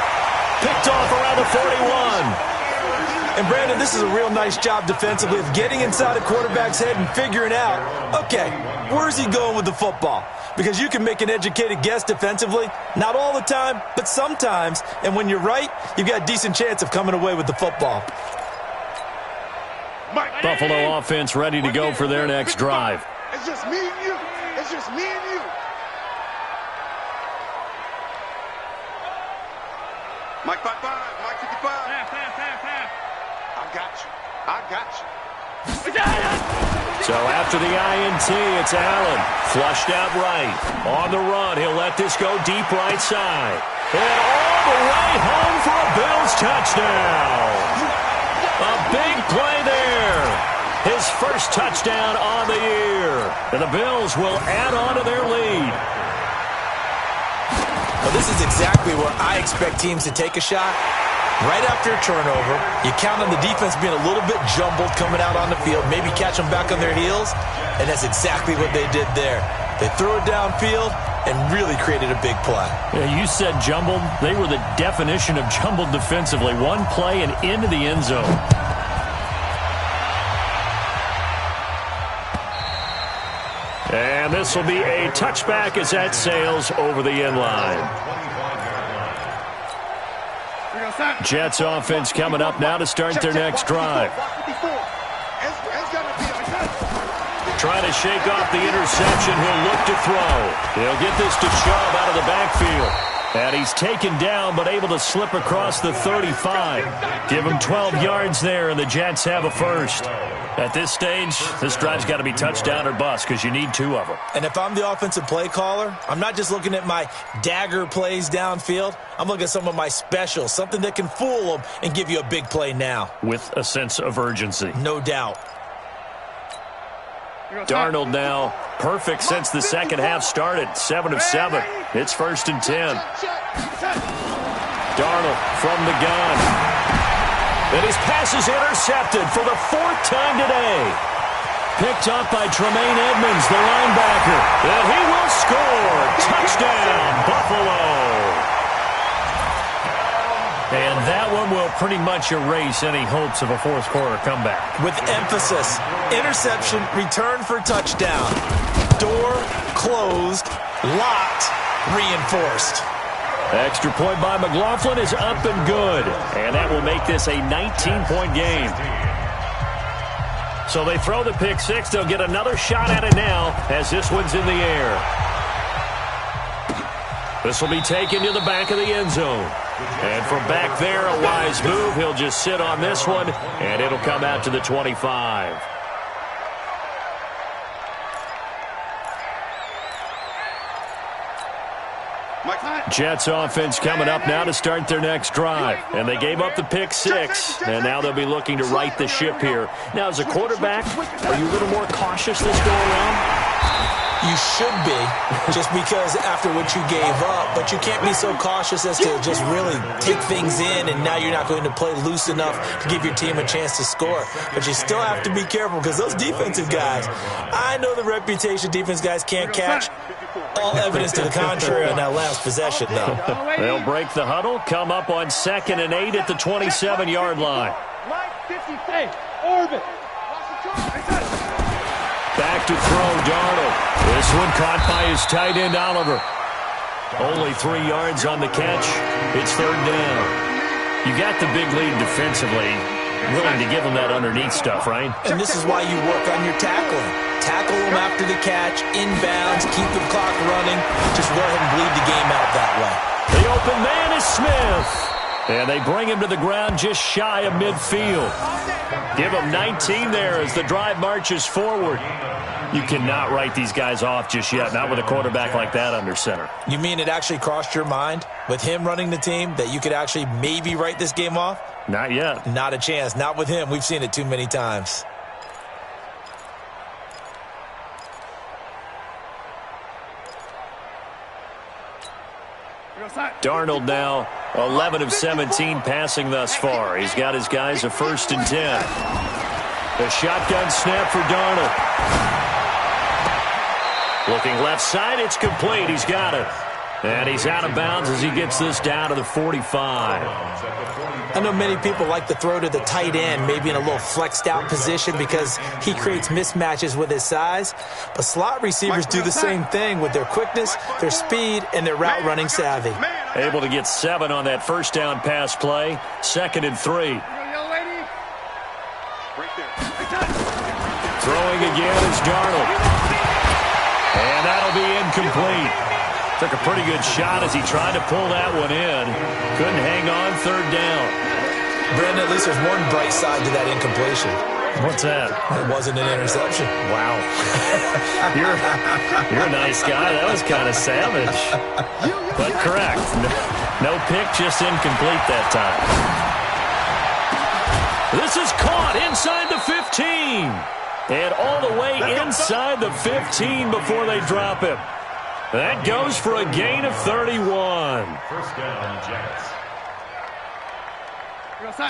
Picked off around the 41. And, Brandon, this is a real nice job defensively of getting inside a quarterback's head and figuring out, okay, where's he going with the football? Because you can make an educated guess defensively, not all the time, but sometimes. And when you're right, you've got a decent chance of coming away with the football. Buffalo offense ready to go for their next drive. It's just me and you. It's just me and you. Mike 55, Mike 55. I got you. I got you. So after the INT, it's Allen. Flushed out right. On the run, he'll let this go deep right side. And all the way home for a Bills touchdown. A big play there. His first touchdown on the year. And the Bills will add on to their lead. Well, this is exactly where I expect teams to take a shot. Right after a turnover, you count on the defense being a little bit jumbled coming out on the field, maybe catch them back on their heels, and that's exactly what they did there. They threw it downfield and really created a big play. Yeah, you said jumbled. They were the definition of jumbled defensively. One play and into the end zone. And this will be a touchback as that sails over the end line. Jets offense coming up now to start their next drive. Trying to shake off the interception. He'll look to throw. He'll get this to Chubb out of the backfield. And he's taken down but able to slip across the 35. Give him 12 yards there, and the Jets have a first. At this stage, this drive's got to be touchdown or bust because you need 2 of them. And if I'm the offensive play caller, I'm not just looking at my dagger plays downfield. I'm looking at some of my specials, something that can fool them and give you a big play now. With a sense of urgency. No doubt. Darnold now perfect since the second half started. 7 of 7. It's 1st and 10. Darnold from the gun. And his pass is intercepted for the 4th time today. Picked up by Tremaine Edmonds, the linebacker. And he will score. Touchdown, Buffalo. And that one will pretty much erase any hopes of a fourth quarter comeback. With emphasis, interception, return for touchdown. Door closed, locked, reinforced. Extra point by McLaughlin is up and good. And that will make this a 19-point game. So they throw the pick six. They'll get another shot at it now as this one's in the air. This will be taken to the back of the end zone. And from back there, a wise move. He'll just sit on this one, and it'll come out to the 25. Jets offense coming up now to start their next drive. And they gave up the pick six, and now they'll be looking to right the ship here. Now, as a quarterback, are you a little more cautious this go around? You should be, just because after what you gave up, but you can't be so cautious as to just really take things in, and now you're not going to play loose enough to give your team a chance to score. But you still have to be careful because those defensive guys, I know the reputation defense guys can't catch. All evidence to the contrary on that last possession, though. They'll break the huddle, come up on 2nd and 8 at the 27-yard line. Back to throw, Darnold. This one caught by his tight end, Oliver. Only 3 yards on the catch. It's 3rd down. You got the big lead defensively. Willing to give them that underneath stuff, right? And this is why you work on your tackling. Tackle them after the catch, inbounds, keep the clock running. Just go ahead and bleed the game out that way. The open man is Smith. And they bring him to the ground just shy of midfield. Give him 19 there as the drive marches forward. You cannot write these guys off just yet, not with a quarterback like that under center. You mean it actually crossed your mind with him running the team that you could actually maybe write this game off? Not yet. Not a chance. Not with him. We've seen it too many times. Darnold now 11 of 17 passing thus far. He's got his guys a 1st and 10. The shotgun snap for Darnold. Looking left side, it's complete. He's got it. And he's out of bounds as he gets this down to the 45. I know many people like to throw to the tight end, maybe in a little flexed out position because he creates mismatches with his size. But slot receivers do the same thing with their quickness, their speed, and their route running savvy. Able to get 7 on that 1st down pass play. 2nd and 3. Throwing again is Darnold. And that'll be incomplete. Took a pretty good shot as he tried to pull that one in. Couldn't hang on 3rd down. Brandon, at least there's one bright side to that incompletion. What's that? It wasn't an interception. Wow. You're a nice guy. That was kind of savage. But correct. No pick, just incomplete that time. This is caught inside the 15. And all the way inside the 15 before they drop him. That goes for a gain of 31. 1st down, Jets.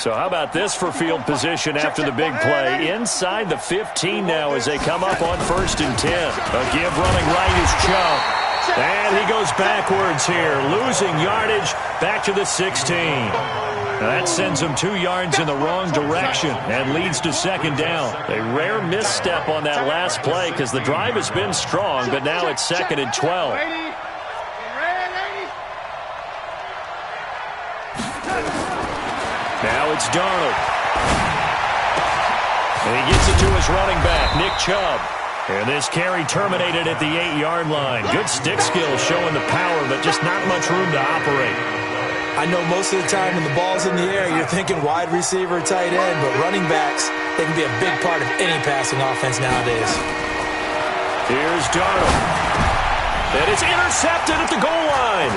So how about this for field position after the big play? Inside the 15 now as they come up on 1st and 10. A give running right is Chubb. And he goes backwards here, losing yardage back to the 16. That sends him 2 yards in the wrong direction and leads to 2nd down. A rare misstep on that last play because the drive has been strong, but now it's 2nd and 12. Now it's Darnold. And he gets it to his running back, Nick Chubb. And this carry terminated at the 8-yard line. Good stick skills showing the power, but just not much room to operate. I know most of the time when the ball's in the air, you're thinking wide receiver, tight end, but running backs, they can be a big part of any passing offense nowadays. Here's Darnold. And it's intercepted at the goal line.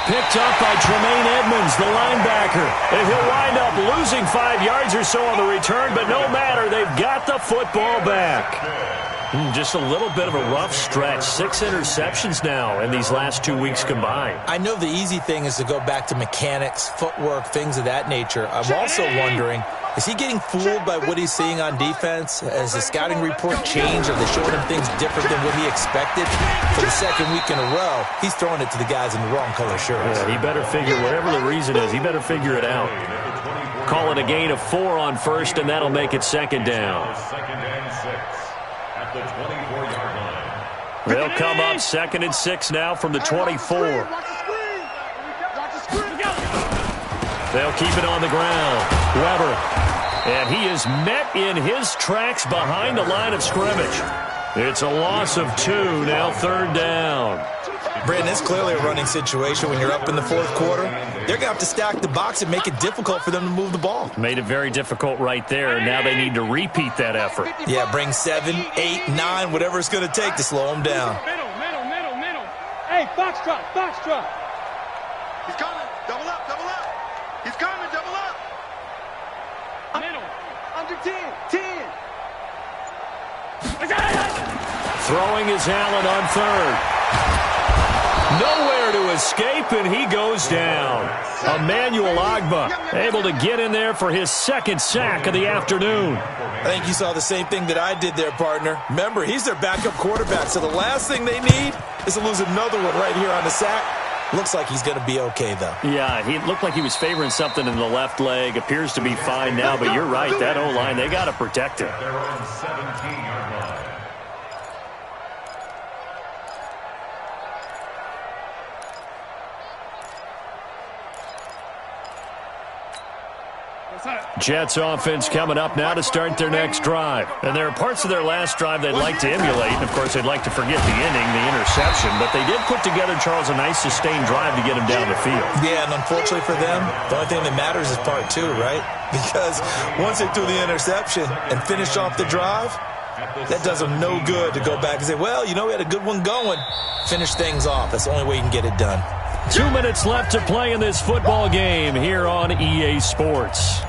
Picked up by Tremaine Edmonds, the linebacker. And he'll wind up losing 5 yards or so on the return, but no matter, they've got the football back. Just a little bit of a rough stretch. 6 interceptions now in these last 2 weeks combined. I know the easy thing is to go back to mechanics, footwork, things of that nature. I'm also wondering, is he getting fooled by what he's seeing on defense? Has the scouting report changed? Are they showing him things different than what he expected? For the 2nd week in a row, he's throwing it to the guys in the wrong color shirts. Yeah, he better figure, whatever the reason is, he better figure it out. Call it a gain of 4 on 1st, and that'll make it 2nd down. 2nd and 6 at the 24-yard line. They'll come up 2nd and 6 now from the 24. They'll keep it on the ground. Weber. And he is met in his tracks behind the line of scrimmage. It's a loss of 2, now 3rd down. Brandon, it's clearly a running situation when you're up in the 4th quarter. They're going to have to stack the box and make it difficult for them to move the ball. Made it very difficult right there. Now they need to repeat that effort. Yeah, bring 7, 8, 9, whatever it's going to take to slow them down. Middle. Hey, foxtrot. He's coming. Double up. He's coming, double up. Middle. Under 10. Throwing is Allen on 3rd. Nowhere to escape, and he goes down. Emmanuel Ogbah able to get in there for his 2nd sack of the afternoon. I think you saw the same thing that I did there, partner. Remember, he's their backup quarterback, so the last thing they need is to lose another one right here on the sack. Looks like he's going to be okay, though. Yeah, he looked like he was favoring something in the left leg. Appears to be fine now, but you're right. That O-line, they got to protect him. Their own 17-yard line. Jets offense coming up now to start their next drive. And there are parts of their last drive they'd like to emulate. And, of course, they'd like to forget the inning, the interception. But they did put together, Charles, a nice sustained drive to get him down the field. Yeah, and unfortunately for them, the only thing that matters is part 2, right? Because once they threw the interception and finished off the drive, that does them no good to go back and say, well, you know, we had a good one going. Finish things off. That's the only way you can get it done. 2 minutes left to play in this football game here on EA Sports.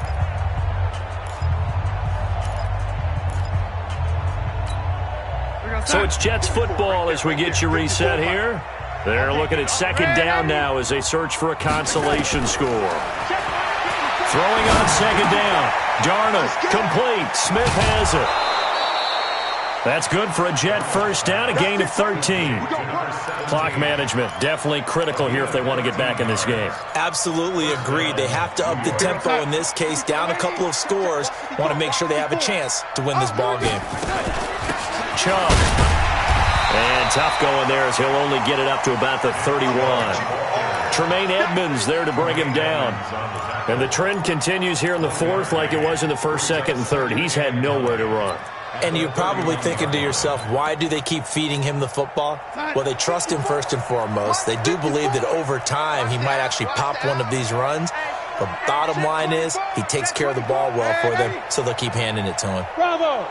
So it's Jets football as we get you reset here. They're looking at 2nd down now as they search for a consolation score. Throwing on 2nd down. Darnold, complete. Smith has it. That's good for a Jet 1st down, a gain of 13. Clock management, definitely critical here if they want to get back in this game. Absolutely agreed. They have to up the tempo in this case, down a couple of scores. Want to make sure they have a chance to win this ball game. Chubb. And tough going there as he'll only get it up to about the 31. Tremaine Edmonds there to bring him down. And the trend continues here in the 4th like it was in the 1st, 2nd, and 3rd. He's had nowhere to run. And you're probably thinking to yourself, why do they keep feeding him the football? Well, they trust him first and foremost. They do believe that over time he might actually pop one of these runs. The bottom line is he takes care of the ball well for them, so they'll keep handing it to him. Bravo!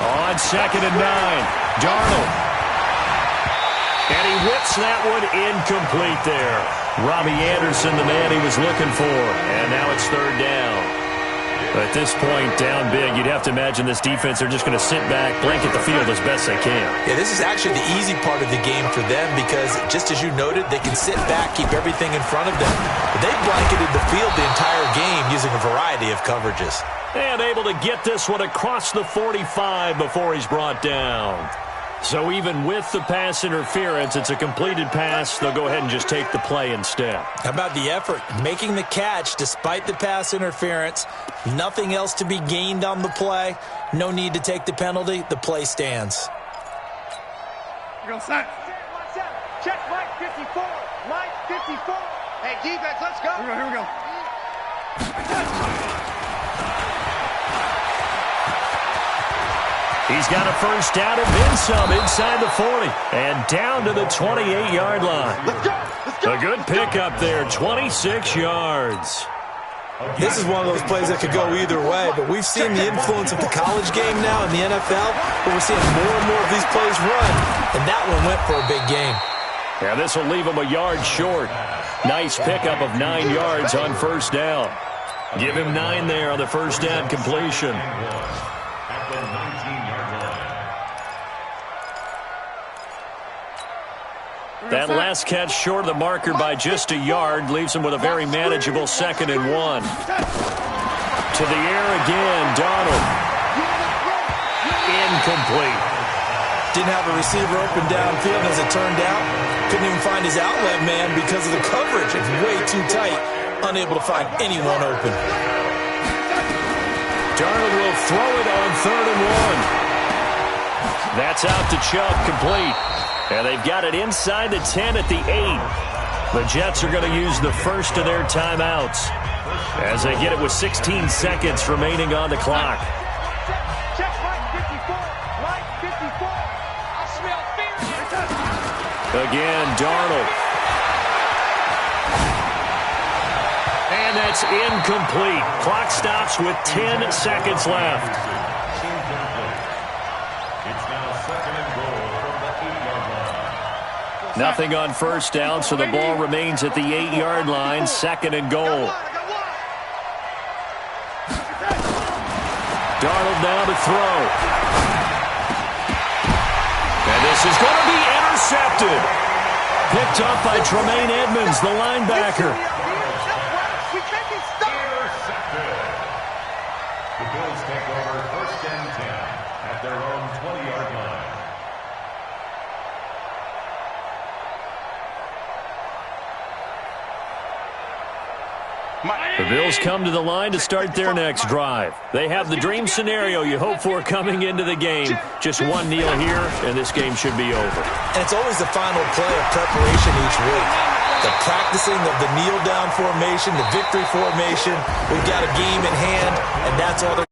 On 2nd and 9, Darnold. And he whips that one incomplete there. Robbie Anderson, the man he was looking for. And now it's 3rd down. At this point, down big, you'd have to imagine this defense, they're just going to sit back, blanket the field as best they can. Yeah, this is actually the easy part of the game for them because, just as you noted, they can sit back, keep everything in front of them. But they blanketed the field the entire game using a variety of coverages. And able to get this one across the 45 before he's brought down. So even with the pass interference, it's a completed pass. They'll go ahead and just take the play instead. How about the effort? Making the catch despite the pass interference. Nothing else to be gained on the play. No need to take the penalty. The play stands. Here we go, set. Check Mike 54. Mike 54. Hey, defense, let's go. Here we go. He's got a 1st down and then some inside the 40. And down to the 28-yard line. Let's go. A good pickup there, 26 yards. This is one of those plays that could go either way, but we've seen the influence of the college game now in the NFL, where we're seeing more and more of these plays run, and that one went for a big gain. Yeah, this will leave him a yard short. Nice pickup of 9 yards on 1st down. Give him 9 there on the 1st down completion. At the 19-yard line. That last catch short of the marker by just a yard leaves him with a very manageable 2nd and 1. To the air again, Donald. Incomplete. Didn't have a receiver open downfield, as it turned out. Couldn't even find his outlet man because of the coverage. It's way too tight. Unable to find anyone open. Darnold will throw it on 3rd and 1. That's out to Chubb, complete. And they've got it inside the 10 at the 8. The Jets are going to use the first of their timeouts. As they get it with 16 seconds remaining on the clock. Check line 54. Line 54. I smell fear. Again, Darnold. And that's incomplete. Clock stops with 10 seconds left. It's now second and goal from the 8-yard line. Nothing on first down, so the ball remains at the 8-yard line. Second and goal. Darnold now to throw. And this is going to be intercepted. Picked up by Tremaine Edmonds, the linebacker. Intercepted. The Bills take over first and 10 at their own 20-yard line. The Bills come to the line to start their next drive. They have the dream scenario you hope for coming into the game. Just one kneel here, and this game should be over. And it's always the final play of preparation each week. The practicing of the kneel-down formation, the victory formation. We've got a game in hand, and that's all they're